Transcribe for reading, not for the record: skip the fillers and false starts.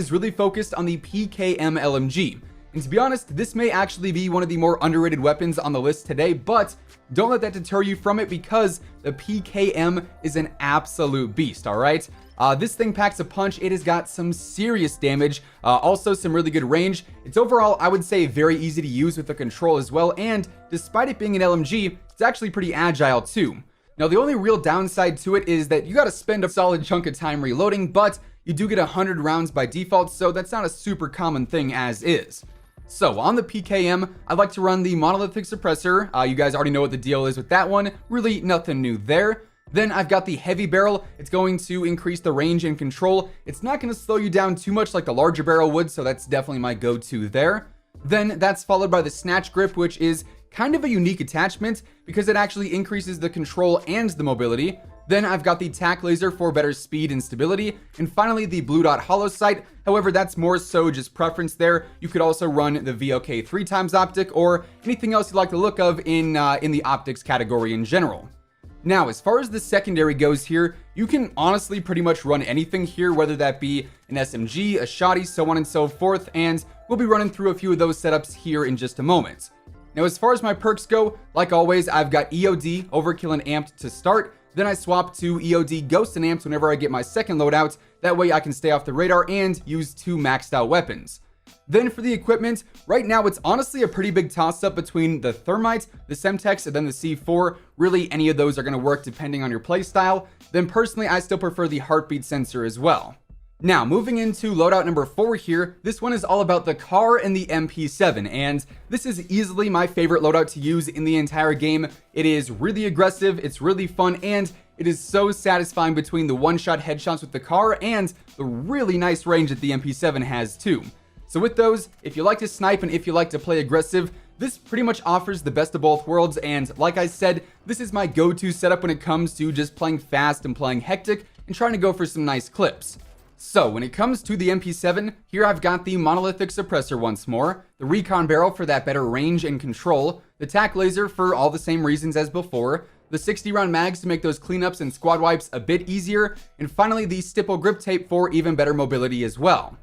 is really focused on the PKM LMG. And to be honest, this may actually be one of the more underrated weapons on the list today, but don't let that deter you from it because the PKM is an absolute beast, alright? This thing packs a punch. It has got some serious damage, also some really good range. It's overall, I would say, very easy to use with the control as well, and despite it being an LMG, it's actually pretty agile too. Now, the only real downside to it is that you gotta spend a solid chunk of time reloading, but you do get 100 rounds by default, so that's not a super common thing as is. So on the PKM, I'd like to run the monolithic suppressor. You guys already know what the deal is with that one. Really nothing new there. Then I've got the heavy barrel. It's going to increase the range and control. It's not going to slow you down too much like the larger barrel would, so that's definitely my go-to there. Then that's followed by the snatch grip, which is kind of a unique attachment because it actually increases the control and the mobility. Then I've got the tac laser for better speed and stability, and finally the blue dot hollow sight. However, that's more so just preference there. You could also run the VOK 3x optic or anything else you like the look of in the optics category in general. Now, as far as the secondary goes here, you can honestly pretty much run anything here, whether that be an SMG, a shotty, so on and so forth, and we'll be running through a few of those setups here in just a moment. Now, as far as my perks go, like always, I've got EOD, Overkill, and Amped to start. Then I swap to EOD, Ghost, and Amped whenever I get my second loadout. That way I can stay off the radar and use 2 maxed out weapons. Then for the equipment, right now it's honestly a pretty big toss-up between the Thermite, the Semtex, and then the C4. Really, any of those are going to work depending on your playstyle. Then personally, I still prefer the heartbeat sensor as well. Now, moving into loadout number 4 here, this one is all about the car and the MP7, and this is easily my favorite loadout to use in the entire game. It is really aggressive, it's really fun, and it is so satisfying between the one-shot headshots with the car and the really nice range that the MP7 has too. So with those, if you like to snipe and if you like to play aggressive, this pretty much offers the best of both worlds, and like I said, this is my go-to setup when it comes to just playing fast and playing hectic and trying to go for some nice clips. So when it comes to the MP7, here I've got the monolithic suppressor once more, the recon barrel for that better range and control, the tac laser for all the same reasons as before, the 60 round mags to make those cleanups and squad wipes a bit easier, and finally the stipple grip tape for even better mobility as well.